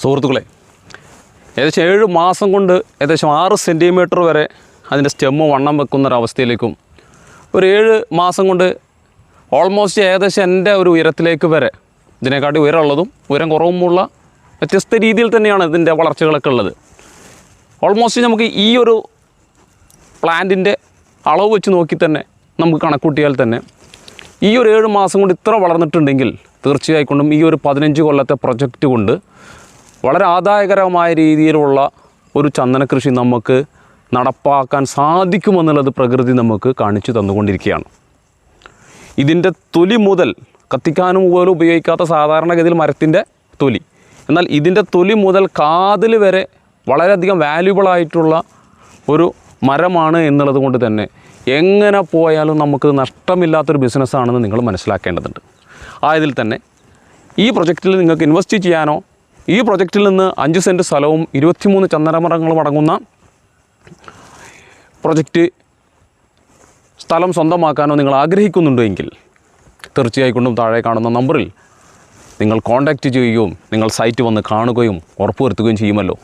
സുഹൃത്തുക്കളെ, ഏകദേശം 7 മാസം കൊണ്ട് ഏകദേശം 6 സെൻറ്റിമീറ്റർ വരെ അതിൻ്റെ സ്റ്റെമ്മ് വണ്ണം വെക്കുന്നൊരവസ്ഥയിലേക്കും ഒരു 7 മാസം കൊണ്ട് ഓൾമോസ്റ്റ് ഏകദേശം എൻ്റെ ഒരു ഉയരത്തിലേക്ക് വരെ ഇതിനെക്കാട്ടി ഉയരമുള്ളതും ഉയരം കുറവുമുള്ള വ്യത്യസ്ത രീതിയിൽ തന്നെയാണ് ഇതിൻ്റെ വളർച്ചകളൊക്കെ ഉള്ളത്. ഓൾമോസ്റ്റ് നമുക്ക് ഈ ഒരു പ്ലാന്റിൻ്റെ അളവ് വെച്ച് നോക്കി തന്നെ നമുക്ക് കണക്കൂട്ടിയാൽ തന്നെ ഈ ഒരു 7 മാസം കൊണ്ട് ഇത്ര വളർന്നിട്ടുണ്ടെങ്കിൽ തീർച്ചയായിട്ടും ഈ ഒരു 15 കൊല്ലത്തെ പ്രൊജക്റ്റ് കൊണ്ട് വളരെ ആദായകരമായ രീതിയിലുള്ള ഒരു ചന്ദന കൃഷി നമുക്ക് നടപ്പാക്കാൻ സാധിക്കുമെന്നുള്ളത് പ്രകൃതി നമുക്ക് കാണിച്ചു തന്നുകൊണ്ടിരിക്കുകയാണ്. ഇതിൻ്റെ തൊലി മുതൽ കത്തിക്കാനും പോലും ഉപയോഗിക്കാത്ത സാധാരണഗതിയിൽ മരത്തിൻ്റെ തൊലി, എന്നാൽ ഇതിൻ്റെ തൊലി മുതൽ കാതിൽ വരെ വളരെയധികം വാല്യുബിളായിട്ടുള്ള ഒരു മരമാണ് എന്നുള്ളത് കൊണ്ട് തന്നെ എങ്ങനെ പോയാലും നമുക്ക് നഷ്ടമില്ലാത്തൊരു ബിസിനസ്സാണെന്ന് നിങ്ങൾ മനസ്സിലാക്കേണ്ടതുണ്ട്. ആയതിൽ തന്നെ ഈ പ്രൊജക്റ്റിൽ നിങ്ങൾക്ക് ഇൻവെസ്റ്റ് ചെയ്യാനോ ഈ പ്രൊജക്റ്റിൽ നിന്ന് 5 സെൻറ്റ് സ്ഥലവും 23 ചന്ദനമരങ്ങളും അടങ്ങുന്ന പ്രൊജക്റ്റ് സ്ഥലം സ്വന്തമാക്കാനോ നിങ്ങൾ ആഗ്രഹിക്കുന്നുണ്ടെങ്കിൽ തീർച്ചയായിട്ടും താഴെ കാണുന്ന നമ്പറിൽ നിങ്ങൾ കോൺടാക്റ്റ് ചെയ്യുകയും നിങ്ങൾ സൈറ്റ് വന്ന് കാണുകയും ഉറപ്പുവരുത്തുകയും ചെയ്യുമല്ലോ.